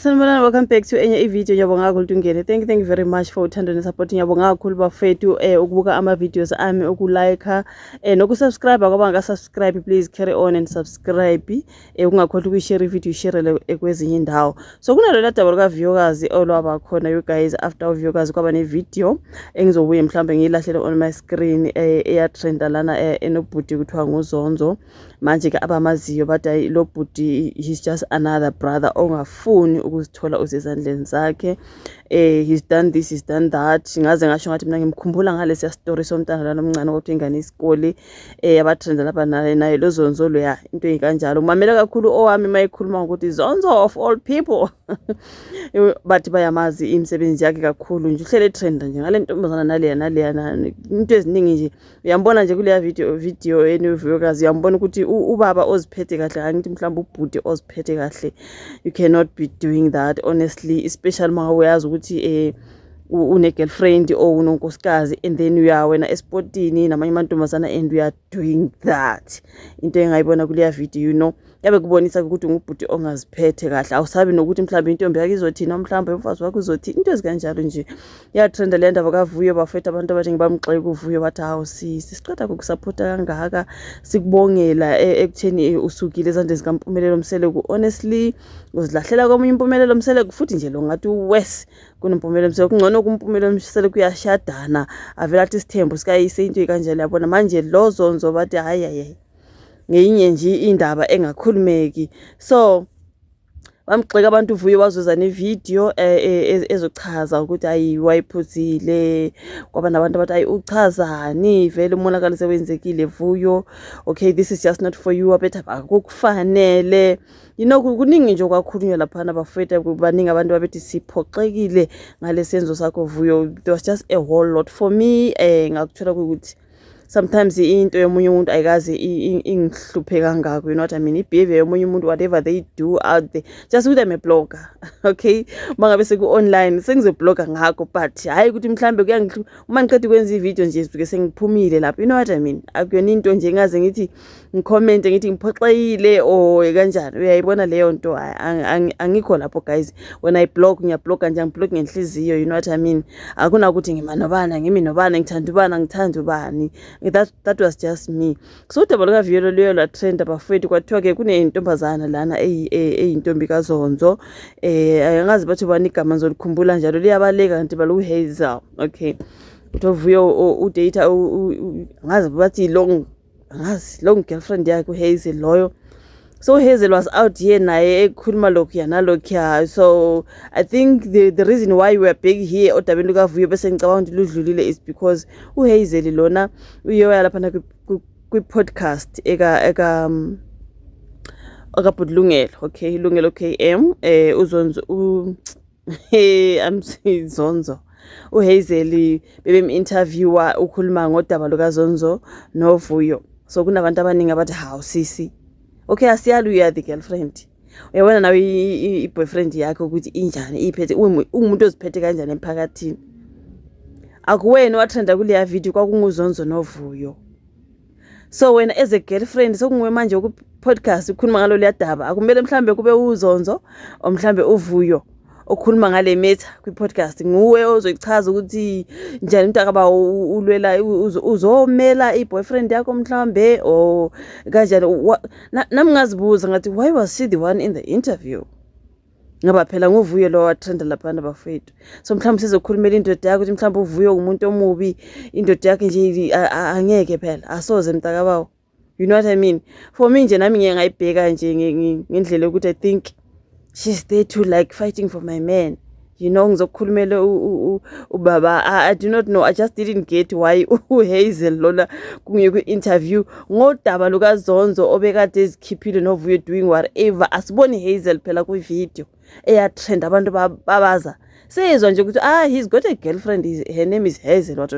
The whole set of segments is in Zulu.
Sanibonani, welcome back to enye video. Ngiyabonga kakhulu Tungene. Thank you very much for uthando ne-support. Ngiyabonga kakhulu bafethu ukubuka ama-videos ami, ukulike nokusubscribe. Kwaba ngaka-subscribe, please carry on and subscribe. Ungakhohlwa ukuyishare ivideo, ishare kwezinye indawo. So kunalolu daba luka-Vuyokazi olwaba khona you guys after uVuyokazi kwaba ne-video engizobuye mhlawumbe ngiyilahlele on my screen eyatrenda lana enobhuti kuthiwa nguZonzo. Manje ke abamaziyo bathi lo bhuti he's just another brother ongafuni ukuzithola usezandleni zakhe. He's done this, he's done that. Ngaze ngasho ngathi mina ngimkhumbula ngalesi story somntana lana omncane kodwa ingane isikole yabatrenda lapha naye lo Zonzo lo ya into eyikanjalo. Ngimamela kakhulu owami mayikhuluma ukuthi Zonzo of all people bathi bayamazi imisebenzi yakhe kakhulu nje uhlele trend nje ngale ntombazana naleya into eziningi nje uyambona nje kuleya video enoVuyokazi uyambona ukuthi ubaba oziphethe kahle angithi mhlawumbe ubhuti oziphethe kahle. You cannot be doing that honestly, especially uma uyazi ukuthi une girlfriend or unonkosikazi and then wena esportini namanye amantombazana and we are doing that. Into engayibona kuleya video yabe kubonisa ukuthi ngubhuti ongaziphethe kahle, awusabi nokuthi mhlawumbe intombi yakhe izothina, mhlawumbe umfazi wakhe uzothi into ezikanjalo nje. Yatrenda le ndaba kaVuyo bafethu abantu abathi ngibamgxeka uVuyo bathi hawu siqeda ukukusupporta kangaka, sikubongela ekutheni usukile ezandleni zikaMpumelelo Mseleku. Honestly uzilahlela komunye uMpumelelo Mseleku futhi nje lo ngathi uwes kunoMpumelelo Mseleku. Kungcono kuMpumelelo Mseleku uyashadana avela athi isithembu sikayise into ekanjalo yabona. Manje lo Zonzo bathi hayi ngenye nje indaba engakhulumeki. So bamgxeka abantu uVuyo wazuza nevideo ezochaza ukuthi ayi wayiphuzile. Kwaba nabantu abathi ayi uchazani vele umonakalo sewenzekile Vuyo. Okay, this is just not for you. Abetha akukufanele. Kuningi nje kwakhulunywa laphana bafethu baningi abantu babethi siphoxekile ngalesenzo sakho Vuyo. There was just a whole lot for me. Ngakuthola ukuthi sometimes into yomunye umuntu ayikaze ingihluphe kangako, you know what I mean. Ibehavior yomunye umuntu, whatever they do out there, just ukuthi I'm a blogger. Okay, mangabe seku online sengizoblogger ngakho, but hayi ukuthi mhlambe kuyangihlupha uma ngiqeda ukwenza ivideo nje sisuke sengiphumile lapho, you know what I mean. Akuyona into nje ngaze ngithi ngicomment ngithi ngiphoxekile or kanjani. Uyayibona leyo nto, angikho lapho guys. When I blog ngiyablogga nje, ngiblog ngenhliziyo, you know what I mean. Akuna ukuthi ngimanobana ngithanda ubani ngithanda ubani. That was just me. So udaba lukaVuyo leyo la trend bafethu kwathiwa ke kunentombazana lana eyintombi kaZonzo. Angazi bathi bani igama ngizolikhumbula njalo, liyabaleka kanti baluHazel. Okay, uVuyo udate ngazi bathi long girlfriend yakhe uHazel loyo. So Hazel was out here naye ekhuluma lokhu nalokhu. So I think the reason why we are big here odabeni lukaVuyo bese ngicabanga ukuthi ludlulile is because uHazel lona uyoya lapha kwi-podcast eka Bhutulungelo. Okay, Lungelo KM uZonzo Zonzo uHazel bebem-interviewer ukhuluma ngodaba lukaZonzo noVuyo. So kunabantu abaningi abathi hawu sisi, okay, asiyalu you are the girlfriend. Uyabona nawe i-boyfriend yakho ukuthi injani, iphethe umuntu oziphethe kanjani emphakathini. Akuwena watrenda kuleya video, kwakunguZonzo noVuyo. So wena as a girlfriend sokunguwe manje ku-podcast ukhuluma ngalo leya daba, akumele mhlambe kube uZonzo o mhlambe uVuyo okhuluma ngale matter kwi-podcast. Nguwe ozoyichaza ukuthi njani umuntu akaba ulwela uzomela i-boyfriend yakho mhlambe or kanjani. Nami ngazibuza ngathi why was she the one in the interview? Ngaba phela nguVuyo lo watrenda laphana bafethu. So mhlambe sizokhulumela indoda yakho ukuthi mhlambe uVuyo umuntu omubi, indoda yakhe nje angeke phela asoze mntakabawo, you know what I mean. For me nje nami ngeke ngayibheka nje ngendlela ukuthi I think she's there to like fighting for my man, you know. Ngizokhulumela ubaba. I do not know, I just didn't get why uHazel lona kunye ku-interview ngodaba lukaZonzo obekade ezikhiphile noVuyo doing whatever. Asiboni Hazel phela kwi-video eyatrend abantu babaza sezwa nje ukuthi he's got a girlfriend, her name is Hazel what.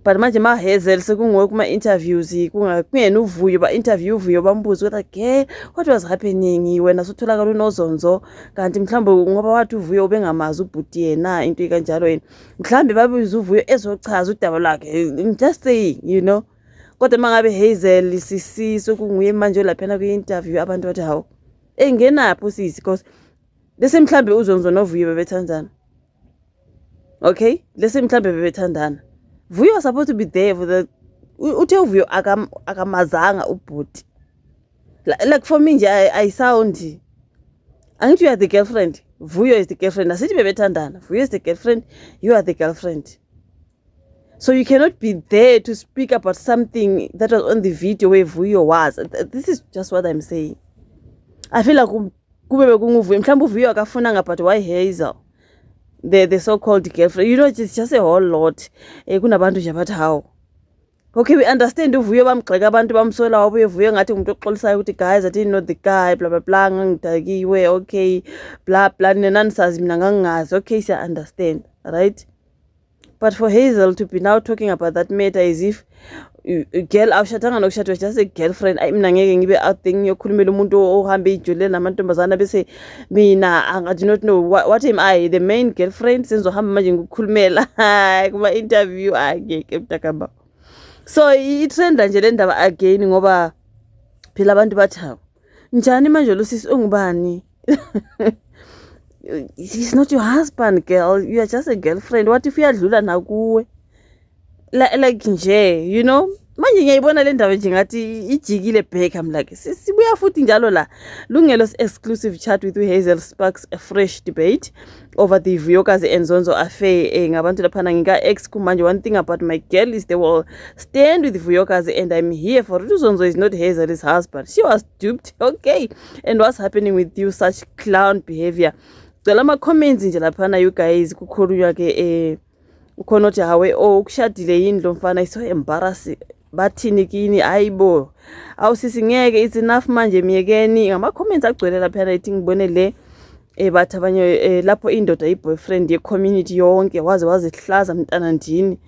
But manje Hazel sekunguwe kuma-interviews kungena uVuyo ba-interview uVuyo bambuza ukuthi what was happening, wena sotholakala unoZonzo kanti mhlawumbe ngoba wathi uVuyo ubengamazi ubhuti yena into ekanjalo yena mhlawumbe babiza uVuyo ezochaza udaba lakhe. I'm just saying, you know. Kodwa mangabe Hazel sisi sokunguye manje laphana kwi-interview abantu bathi hawu engenapho sisi because Lese mhlambe uZonzo noVuyo bebethandana. Okay, lese mhlambe bebethandana. Vuyo was supposed to be there for the uthe uVuyo akamazanga ubhuti. Like for me nje I sound angithi you are the girlfriend, Vuyo is the girlfriend. Asithi bebethandana. Vuyo is the girlfriend, you are the girlfriend. So you cannot be there to speak about something that was on the video where Vuyo was. This is just what I'm saying. I feel like kube bekunguvuyo mhlawumbe uVuyo akafunanga, but why Hazel, the so-called girlfriend? You know, it's just a whole lot. Kunabantu nje bathi how. Okay, we understand uVuyo bamgxeka abantu bamsola wabuye uVuyo ngathi umuntu oxolisayo ukuthi guys I didn't know the guy blah blah blah ngangidakiwe, okay blah blah nenanisazi mina ngangingazi. Okay, siya understand, right? But for Hazel to be now talking about that matter as if girl awushathanga nokushadwa just a girlfriend, ayi mina ngeke ngibe out there ngiyokhulumela umuntu ohambe ijule namantombazana bese mina I do not know what am I, the main girlfriend senzohamba manje ngikukhulumela kuma interview akeke mntakamba. So itrenda nje le ndaba again ngoba phela abantu bathi njani manje lo sisi ungubani? He's not your husband, girl. You are just a girlfriend. What if uyadlula nakuwe? Like nje, you know? Manje ngiyayibona le ndaba nje ngathi ijikile back. I'm like, sibuya futhi njalo la. Lungelo's exclusive chat with Hazel sparks a fresh debate over the Vuyokazi and Zonzo affair. Ngabantu laphana ngika ex kumanje. One thing about my girl is they will stand with Vuyokazi and I'm here for it. Zonzo is not Hazel's husband. She was duped. Okay. And what's happening with you? Such clown behavior. Cela ama-comments nje laphana you guys kukhulunywa ke ukhona othi hawe ukushadile yini lo mfana so embarrassing. Bathini kini ayibo awusisi ngeke it's enough manje miyekeni. Ngama-comments agcwele laphana ithi ngibone le bathi abanye lapho indoda i-boyfriend ye-community yonke wazihlaza mntana ndini.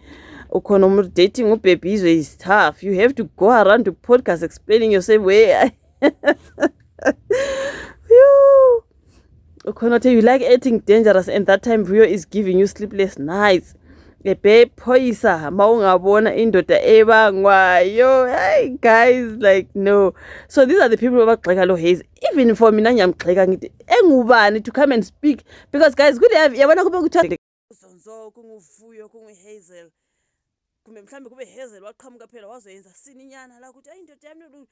Ukhona umuntu dating ubhebhizwe is tough. You have to go around to podcast explaining yourself where you like acting dangerous and that time Vuyo is giving you sleepless nights. Babe phoyisa mawungabona indoda ebangwayo. Hey guys, like no. So these are the people abagxeka lo Haze. Even for mina ngiyamgxeka ngithi engubani to come and speak because guys kule yabona kube kuthi Zonzo kunguVuyo kunguHazel. Kumbe mhlambe kube Hazel waqhamuka phela wazoyenza sininyana la ukuthi indoda yami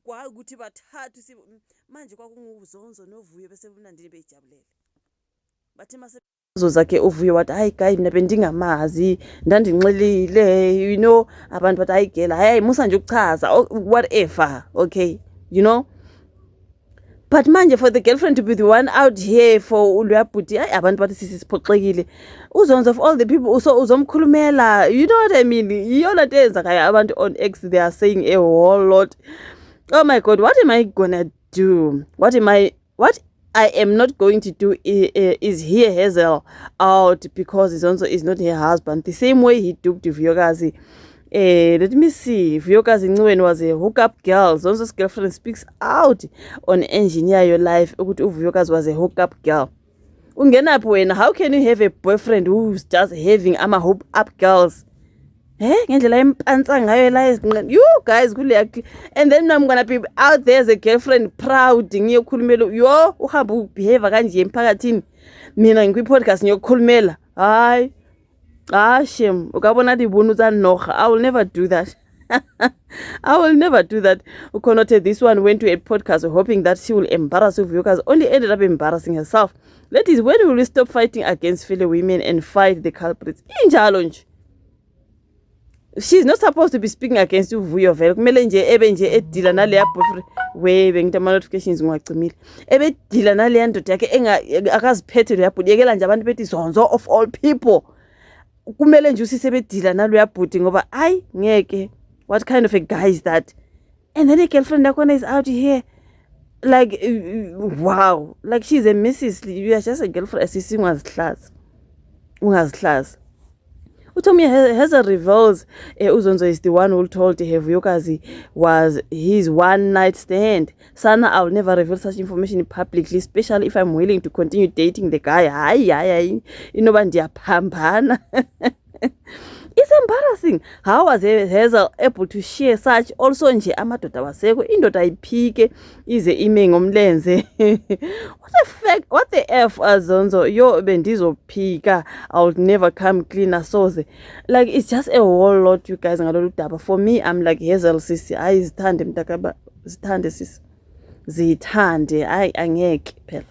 kwa ukuthi bathathu manje kwakunguZonzo noVuyo bese kumnandini bejabulele. Bathi mase zakhe uVuyo wathi hayi guys mina bendingamazi ndandinxilile, you know, abantu bathi hayi girl hayi musa nje ukuchaza whatever, okay, you know. But manje for the girlfriend to be the one out here for uluyabhuti hayi abantu bathi sisiphoxekile. uZonzo of all the people uzomkhulumela, you know what I mean. Iyona nto eyenzakayo abantu on X, they are saying a whole lot. Oh my God, what am I gonna do? What I am not going to do is hear Hazel out because Zonzo is not her husband. The same way he duped Vuyokazi. Let me see. Vuyokazi Ncweni was a hookup girl. Zonzo's girlfriend speaks out on Engineer Your Life. Vuyokazi was a hookup girl. Ungenaphi wena? How can you have a boyfriend who's just having hookup girls? Ngendlela empantsa ngayo la ezinqeni. You guys kule, and then I'm gonna be out there as a girlfriend proud ngiyokhulumela yo uhamba ubehave kanje emphakathini. Mina ngikwi-podcast ngiyokhulumela. Hayi. Shame. Ukabona di bunu tsa noga. I will never do that. I will never do that. Ukonote, this one went to a podcast hoping that she will embarrass Vuyokazi, only ended up embarrassing herself. That is, when will we stop fighting against fellow women and fight the culprits? Injalo nje. She's not supposed to be speaking against uVuyo vele. Kumele nje ebe nje edila nale boyfriend we bengita ama notifications ngwacimile. Ebe edila nale ndoda yakhe akaziphethe lo yabhuti. Yekela nje abantu bethi Zonzo of all people. Kumele nje usisebedila nalo yabhuti ngoba ayi ngeke. What kind of a guy is that? And then a girlfriend yakho is out here like wow, like she's a Mrs. You are just a girlfriend. Asisi ungazihlazi. Utomi Hazel reveals uZonzo is the one who told her Vuyokazi was his one night stand. Sana, I'll never reveal such information publicly, especially if I'm willing to continue dating the guy. Hayi, inoba ndiyapambana. It's embarrassing. How was Hazel able to share such? Also nje amadoda wasekho indoda ayiphike ize ime ngomlenze. What the f Azonzo, yo bendizophika, I would never come cleaner soze. Like it's just a whole lot you guys ngalolu daba. For me I'm like Hazel sisi, hayi zithande mntakaba, zithande sisi. Zithande, hayi angeke phela.